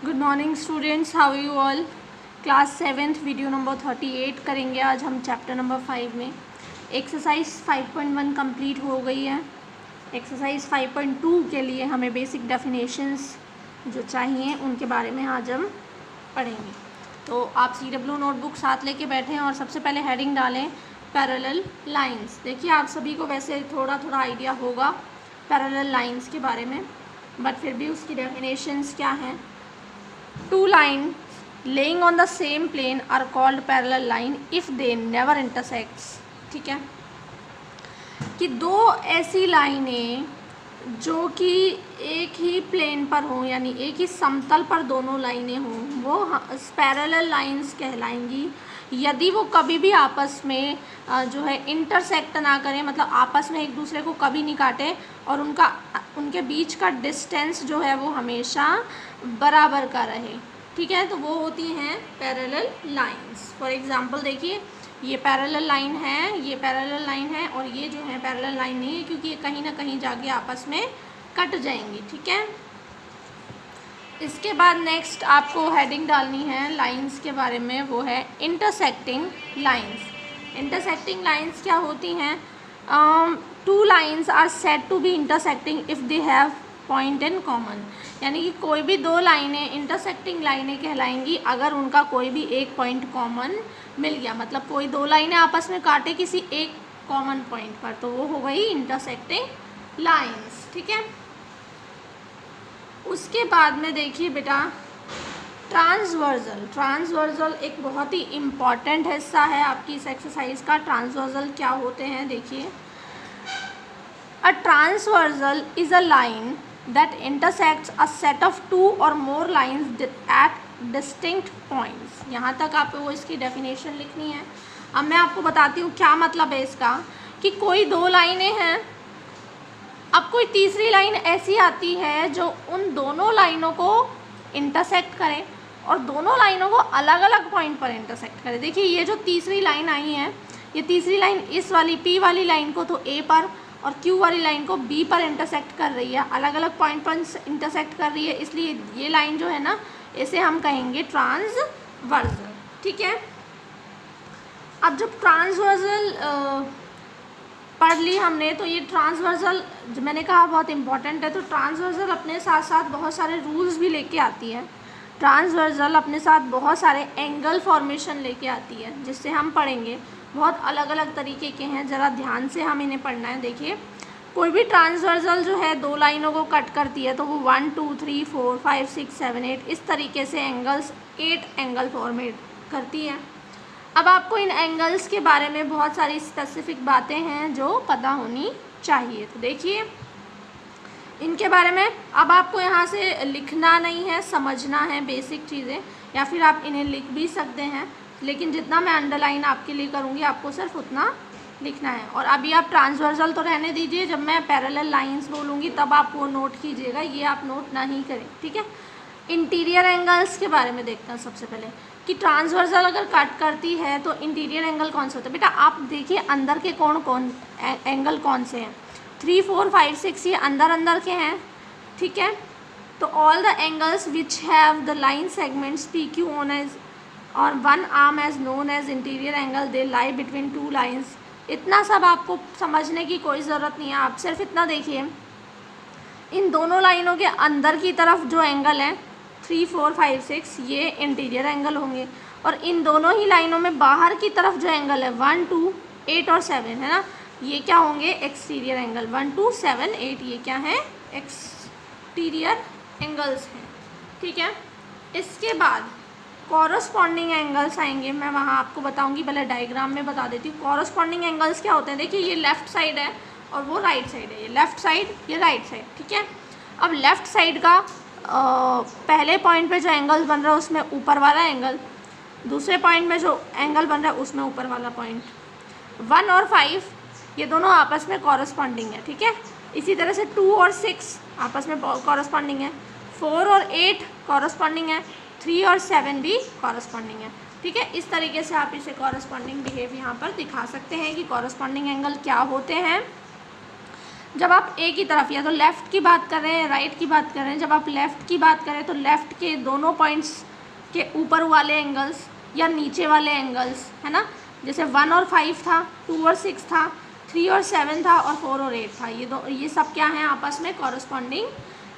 Good morning students, how you all. Class 7th video number 38 करेंगे आज हम chapter number 5 में। एक्सरसाइज 5.1 कंप्लीट हो गई है। एक्सरसाइज 5.2 के लिए हमें बेसिक डेफिनेशंस जो चाहिए उनके बारे में आज हम पढ़ेंगे। तो आप CW नोटबुक साथ लेके बैठें और सबसे पहले हेडिंग डालें पैरेलल लाइंस। देखिए आप सभी को वैसे थोड़ा थोड़ा आइडिया होगा पैरेलल लाइंस के बारे में, बट फिर भी उसकी डेफिनेशंस क्या हैं। Two lines laying on the same plane are called parallel line if they never intersects। ठीक है, कि दो ऐसी लाइनें जो कि एक ही प्लेन पर हों, यानी एक ही समतल पर दोनों लाइनें हों, वो पैरेलल लाइंस कहलाएंगी यदि वो कभी भी आपस में जो है इंटरसेक्ट ना करें, मतलब आपस में एक दूसरे को कभी नहीं काटें और उनके बीच का डिस्टेंस जो है वो हमेशा बराबर का रहे। ठीक है, तो वो होती हैं पैरेलल लाइंस। फॉर एग्जांपल देखिए, ये पैरेलल लाइन है, ये पैरेलल लाइन है और ये जो है पैरेलल लाइन नहीं है, क्योंकि ये कहीं ना कहीं जाके आपस में कट जाएंगी। ठीक है, इसके बाद नेक्स्ट आपको हेडिंग डालनी है लाइंस के बारे में, वो है इंटरसेक्टिंग लाइंस। इंटरसेक्टिंग लाइंस क्या होती हैं? Two lines are said to be intersecting if they have point in common. यानी कि कोई भी दो लाइनें इंटरसेक्टिंग लाइनें कहलाएंगी अगर उनका कोई भी एक पॉइंट कॉमन मिल गया, मतलब कोई दो लाइनें आपस में काटे किसी एक कॉमन पॉइंट पर, तो वो हो गई इंटरसेक्टिंग लाइंस। ठीक है, उसके बाद में देखिए बेटा ट्रांसवर्सल। ट्रांसवर्सल एक बहुत ही इम्पॉर्टेंट हिस्सा है आपकी इस एक्सरसाइज का। ट्रांसवर्सल क्या होते हैं देखिए, a transversal is a line that intersects a set of two or more lines at distinct points। यहाँ तक आपको इसकी डेफिनेशन लिखनी है। अब मैं आपको बताती हूँ क्या मतलब है इसका, कि कोई दो लाइनें हैं, अब कोई तीसरी लाइन ऐसी आती है जो उन दोनों लाइनों को इंटरसेक्ट करे और दोनों लाइनों को अलग अलग पॉइंट पर इंटरसेक्ट करे। देखिए ये जो तीसरी लाइन आई है, ये तीसरी लाइन इस वाली P वाली लाइन को तो A पर और Q वाली लाइन को B पर इंटरसेक्ट कर रही है, अलग अलग पॉइंट पर इंटरसेक्ट कर रही है, इसलिए ये लाइन जो है ना, इसे हम कहेंगे ट्रांसवर्सल। ठीक है, अब जब ट्रांसवर्सल पढ़ ली हमने, तो ये ट्रांसवर्सल जो मैंने कहा बहुत इंपॉर्टेंट है। तो ट्रांसवर्सल अपने साथ साथ बहुत सारे रूल्स भी लेके आती है। ट्रांसवर्सल अपने साथ बहुत सारे एंगल फॉर्मेशन लेके आती है, जिससे हम पढ़ेंगे। बहुत अलग अलग तरीके के हैं, ज़रा ध्यान से हम इन्हें पढ़ना है। देखिए कोई भी ट्रांसवर्सल जो है दो लाइनों को कट करती है, तो वो 1 2 3 4 5 6 7 8 इस तरीके से एंगल्स 8 एंगल फॉर्मेट करती है। अब आपको इन एंगल्स के बारे में बहुत सारी स्पेसिफिक बातें हैं जो पता होनी चाहिए। तो देखिए इनके बारे में अब आपको यहाँ से लिखना नहीं है, समझना है बेसिक चीज़ें, या फिर आप इन्हें लिख भी सकते हैं, लेकिन जितना मैं अंडरलाइन आपके लिए करूँगी आपको सिर्फ उतना लिखना है। और अभी आप ट्रांसवर्सल तो रहने दीजिए, जब मैं पैरेलल लाइंस बोलूँगी तब आप वो नोट कीजिएगा, ये आप नोट नहीं करें। ठीक है, इंटीरियर एंगल्स के बारे में देखते हैं सबसे पहले, कि ट्रांसवर्सल अगर कट करती है तो इंटीरियर एंगल कौन से होते हैं। बेटा आप देखिए अंदर के कौन एंगल कौन से हैं, 3 4 5 6 ये अंदर के हैं। ठीक है, तो all the angles which have the line segments PQ on as और one arm as known as interior angle, they lie between two lines. इतना सब आपको समझने की कोई ज़रूरत नहीं है, आप सिर्फ इतना देखिए, इन दोनों लाइनों के अंदर की तरफ जो एंगल है 3 4 5 6 ये इंटीरियर एंगल होंगे, और इन दोनों ही लाइनों में बाहर की तरफ जो एंगल है 1 2 8 और 7 है ना, ये क्या होंगे? Exterior angle. 1 2 7 8 ये क्या है? एक्सटीरियर एंगल्स हैं। ठीक है, इसके बाद कॉरस्पॉन्डिंग एंगल्स आएंगे, मैं वहाँ आपको बताऊंगी, पहले डायग्राम में बता देती हूँ। कॉरस्पॉन्डिंग एंगल्स क्या होते हैं? देखिए ये लेफ़्ट साइड है और वो राइट साइड है, ये लेफ़्ट साइड ये राइट साइड। ठीक है, अब लेफ़्ट साइड का पहले पॉइंट पे जो एंगल बन रहा है उसमें ऊपर वाला एंगल, दूसरे पॉइंट में जो एंगल बन रहा है उसमें ऊपर वाला पॉइंट, 1 और 5 ये दोनों आपस में कॉरस्पॉन्डिंग है। ठीक है, इसी तरह से 2 और 6 आपस में कॉरस्पॉन्डिंग है, 4 और 8 कॉरस्पॉन्डिंग है, 3 और 7 भी कॉरस्पॉन्डिंग है। ठीक है, इस तरीके से आप इसे कॉरस्पॉन्डिंग बिहेव यहाँ पर दिखा सकते हैं कि कॉरस्पॉन्डिंग एंगल क्या होते हैं। जब आप ए की तरफ या तो लेफ़्ट की बात कर रहे हैं राइट की बात कर रहे हैं, जब आप लेफ़्ट की बात करें तो लेफ़्ट के दोनों पॉइंट्स के ऊपर वाले एंगल्स या नीचे वाले एंगल्स, है ना, जैसे 1 और 5 था, 2 और 6 था, 3 और 7 था और 4 और 8 था, ये सब क्या हैं आपस में कॉरस्पॉन्डिंग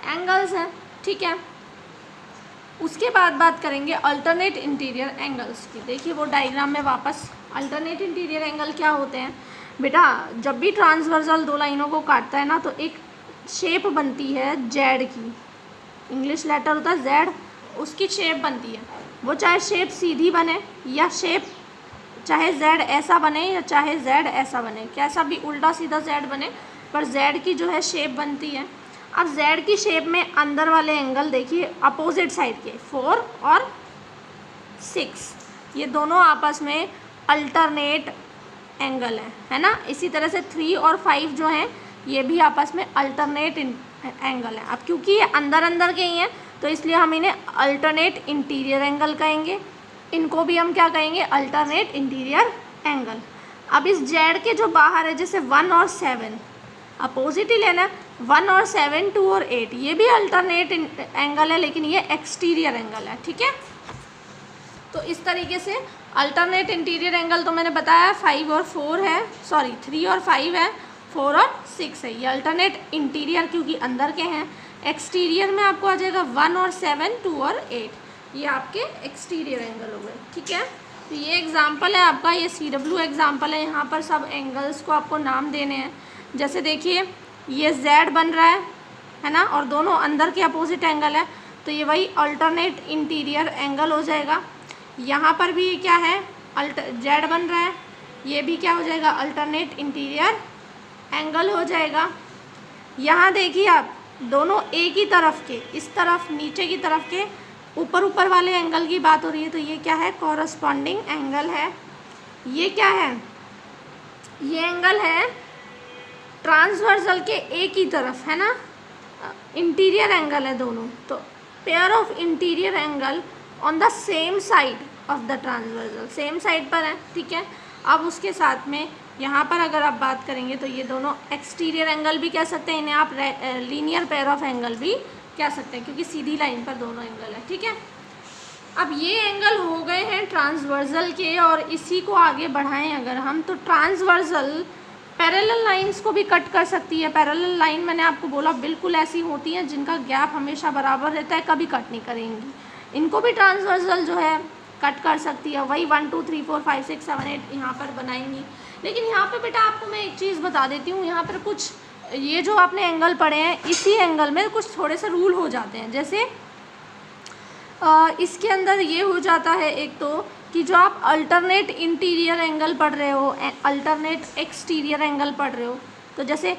एंगल्स हैं, ठीक है। उसके बाद बात करेंगे अल्टरनेट इंटीरियर एंगल्स की। देखिए वो डायग्राम में वापस अल्टरनेट इंटीरियर एंगल क्या होते हैं बेटा, जब भी ट्रांसवर्सल दो लाइनों को काटता है ना तो एक शेप बनती है जेड की, इंग्लिश लेटर होता है जेड, उसकी शेप बनती है। वो चाहे शेप सीधी बने या शेप चाहे जेड ऐसा बने या चाहे जेड ऐसा बने, कैसा भी उल्टा सीधा जेड बने, पर जेड की जो है शेप बनती है। अब जेड की शेप में अंदर वाले एंगल देखिए अपोजिट साइड के 4 और 6, ये दोनों आपस में अल्टरनेट एंगल है ना। इसी तरह से 3 और 5 जो हैं ये भी आपस में अल्टरनेट एंगल है। अब क्योंकि ये अंदर अंदर के ही हैं तो इसलिए हम इन्हें अल्टरनेट इंटीरियर एंगल कहेंगे, इनको भी हम क्या कहेंगे, अल्टरनेट इंटीरियर एंगल। अब इस जेड के जो बाहर है जैसे 1 और 7 अपोजिट ही लेना, 1 और 7, 2 और 8 ये भी अल्टरनेट एंगल है लेकिन ये एक्सटीरियर एंगल है, ठीक है। तो इस तरीके से अल्टरनेट इंटीरियर एंगल तो मैंने बताया 5 और 4 है, सॉरी 3 और 5 है, 4 और 6 है, ये अल्टरनेट इंटीरियर क्योंकि अंदर के हैं। एक्सटीरियर में आपको आ जाएगा 1 और 7, 2 और 8, ये आपके एक्सटीरियर एंगल हो गए, ठीक है। तो ये एग्जाम्पल है आपका, ये CW एग्जाम्पल है, यहाँ पर सब एंगल्स को आपको नाम देने हैं। जैसे देखिए ये Z बन रहा है ना, और दोनों अंदर के अपोजिट एंगल है तो ये वही अल्टरनेट इंटीरियर एंगल हो जाएगा। यहाँ पर भी क्या है Z बन रहा है, ये भी क्या हो जाएगा अल्टरनेट इंटीरियर एंगल हो जाएगा। यहाँ देखिए आप दोनों एक ही तरफ के, इस तरफ नीचे की तरफ के ऊपर वाले एंगल की बात हो रही है तो ये क्या है कॉरस्पॉन्डिंग एंगल है। ये क्या है, ये एंगल है ट्रांसवर्सल के एक ही तरफ, है ना, इंटीरियर एंगल है दोनों, तो pair of interior angle on the same side of the transversal, same side पर है, ठीक है। अब उसके साथ में यहाँ पर अगर आप बात करेंगे तो ये दोनों एक्सटीरियर एंगल भी कह सकते हैं, इन्हें आप लीनियर पेयर ऑफ एंगल भी कह सकते हैं क्योंकि सीधी लाइन पर दोनों एंगल है, ठीक है। अब ये एंगल हो गए हैं ट्रांसवर्सल के, और इसी को आगे बढ़ाएं अगर हम तो ट्रांसवर्सल पैरेलल लाइंस को भी कट कर सकती है। पैरेलल लाइन मैंने आपको बोला बिल्कुल ऐसी होती हैं जिनका गैप हमेशा बराबर रहता है, कभी कट नहीं करेंगी, इनको भी ट्रांसवर्सल जो है कट कर सकती है। वही 1 2 3 4 5 6 7 8 यहाँ पर बनाएंगी। लेकिन यहाँ पे बेटा आपको मैं एक चीज़ बता देती हूँ, यहाँ पर कुछ ये जो आपने एंगल पढ़े हैं इसी एंगल में कुछ थोड़े से रूल हो जाते हैं। जैसे इसके अंदर ये हो जाता है एक तो कि जो आप अल्टरनेट इंटीरियर एंगल पढ़ रहे हो, अल्टरनेट एक्सटीरियर एंगल पढ़ रहे हो, तो जैसे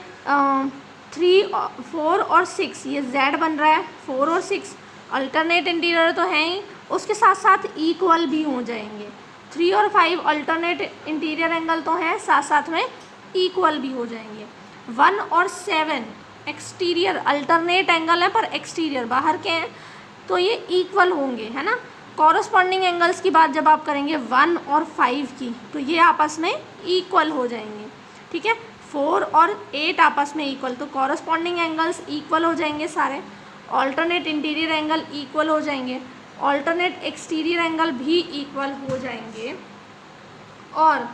3 4 और 6 ये Z बन रहा है, 4 और 6 अल्टरनेट इंटीरियर तो हैं ही, उसके साथ साथ इक्वल भी हो जाएंगे। 3 और 5 अल्टरनेट इंटीरियर एंगल तो हैं, साथ साथ में इक्वल भी हो जाएंगे। 1 और 7 एक्सटीरियर अल्टरनेट एंगल है पर एक्सटीरियर बाहर के हैं तो ये इक्वल होंगे, है ना। कॉरस्पॉन्डिंग एंगल्स की बात जब आप करेंगे 1 और 5 की तो ये आपस में इक्वल हो जाएंगे, ठीक है। 4 और 8 आपस में इक्वल, तो कॉरस्पॉन्डिंग एंगल्स इक्वल हो जाएंगे सारे। ऑल्टरनेट इंटीरियर एंगल इक्वल हो जाएंगे, ऑल्टरनेट एक्सटीरियर एंगल भी इक्वल हो जाएंगे, और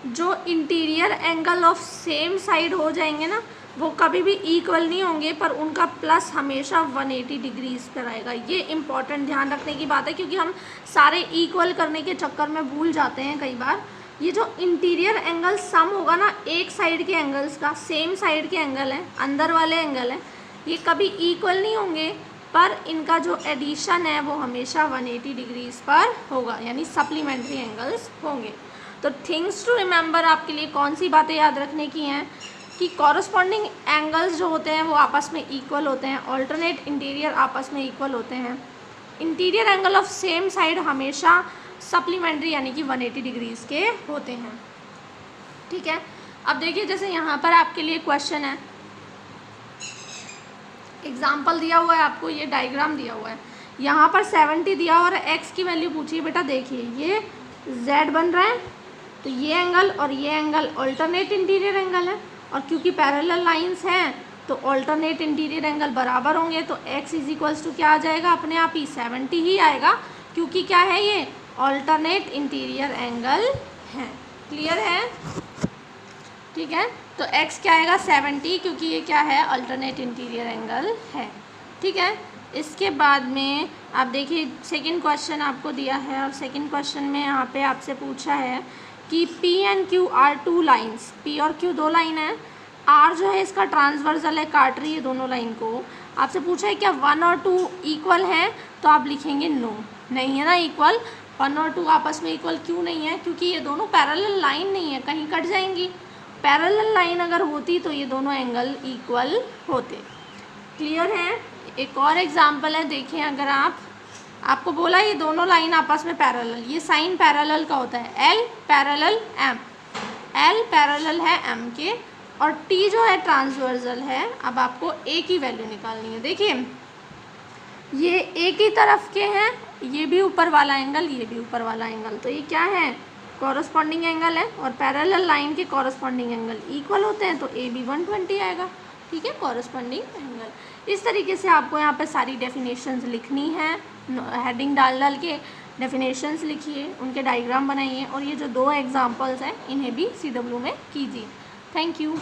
जो interior angle of same side हो जाएंगे ना वो कभी भी इक्वल नहीं होंगे पर उनका प्लस हमेशा 180 डिग्रीज पर आएगा। ये इम्पॉर्टेंट ध्यान रखने की बात है क्योंकि हम सारे इक्वल करने के चक्कर में भूल जाते हैं कई बार। ये जो इंटीरियर एंगल सम होगा ना एक साइड के एंगल्स का, सेम साइड के एंगल हैं, अंदर वाले एंगल हैं, ये कभी इक्वल नहीं होंगे पर इनका जो एडिशन है वो हमेशा 180 डिग्रीज पर होगा, यानी सप्लीमेंट्री एंगल्स होंगे। तो थिंग्स टू रिमेंबर आपके लिए कौन सी बातें याद रखने की हैं कि कॉरस्पॉन्डिंग एंगल्स जो होते हैं वो आपस में इक्वल होते हैं, ऑल्टरनेट इंटीरियर आपस में इक्वल होते हैं, interior angle of same side हमेशा सप्लीमेंट्री यानी कि 180 डिग्रीज़ के होते हैं, ठीक है। अब देखिए जैसे यहाँ पर आपके लिए क्वेश्चन है, एग्जाम्पल दिया हुआ है आपको, ये डायग्राम दिया हुआ है, यहाँ पर 70 दिया और x की वैल्यू पूछिए। बेटा देखिए ये Z बन रहा है तो ये एंगल और ये एंगल अल्टरनेट इंटीरियर एंगल है, और क्योंकि पैरेलल लाइंस हैं तो ऑल्टरनेट इंटीरियर एंगल बराबर होंगे, तो x इज इक्वल्स टू क्या आ जाएगा, अपने आप ही 70 ही आएगा, क्योंकि क्या है ये ऑल्टरनेट इंटीरियर एंगल है। क्लियर है? ठीक है, तो x क्या आएगा 70, क्योंकि ये क्या है अल्टरनेट इंटीरियर एंगल है। ठीक है, इसके बाद में आप देखिए सेकंड क्वेश्चन आपको दिया है, और सेकंड क्वेश्चन में यहाँ पे आपसे पूछा है कि P and Q are two lines, P और Q दो लाइन है, R जो है इसका ट्रांसवर्सल है, काट रही है दोनों लाइन को। आपसे पूछा है क्या 1 और 2 इक्वल हैं, तो आप लिखेंगे नो, नहीं है ना इक्वल। 1 और 2 आपस में इक्वल क्यों नहीं है, क्योंकि ये दोनों पैरेलल लाइन नहीं है, कहीं कट जाएंगी। पैरेलल लाइन अगर होती तो ये दोनों एंगल इक्वल होते। क्लियर है? एक और एग्जाम्पल है, देखिए अगर आपको बोला ये दोनों लाइन आपस में पैरेलल, ये साइन पैरेलल का होता है, L parallel M, L parallel है M के, और T जो है ट्रांसवर्सल है। अब आपको A की वैल्यू निकालनी है। देखिए ये एक ही तरफ के हैं, ये भी ऊपर वाला एंगल, ये भी ऊपर वाला एंगल, तो ये क्या है कॉरस्पॉन्डिंग एंगल है, और पैरेलल लाइन के कॉरस्पॉन्डिंग एंगल इक्वल होते हैं, तो A भी 120 आएगा। ठीक है, कॉरस्पॉन्डिंग एंगल। इस तरीके से आपको यहाँ पे सारी डेफिनेशंस लिखनी है, हेडिंग डाल के डेफिनेशंस लिखिए, उनके डायग्राम बनाइए, और ये जो 2 एग्जांपल्स हैं इन्हें भी CW में कीजिए। Thank you.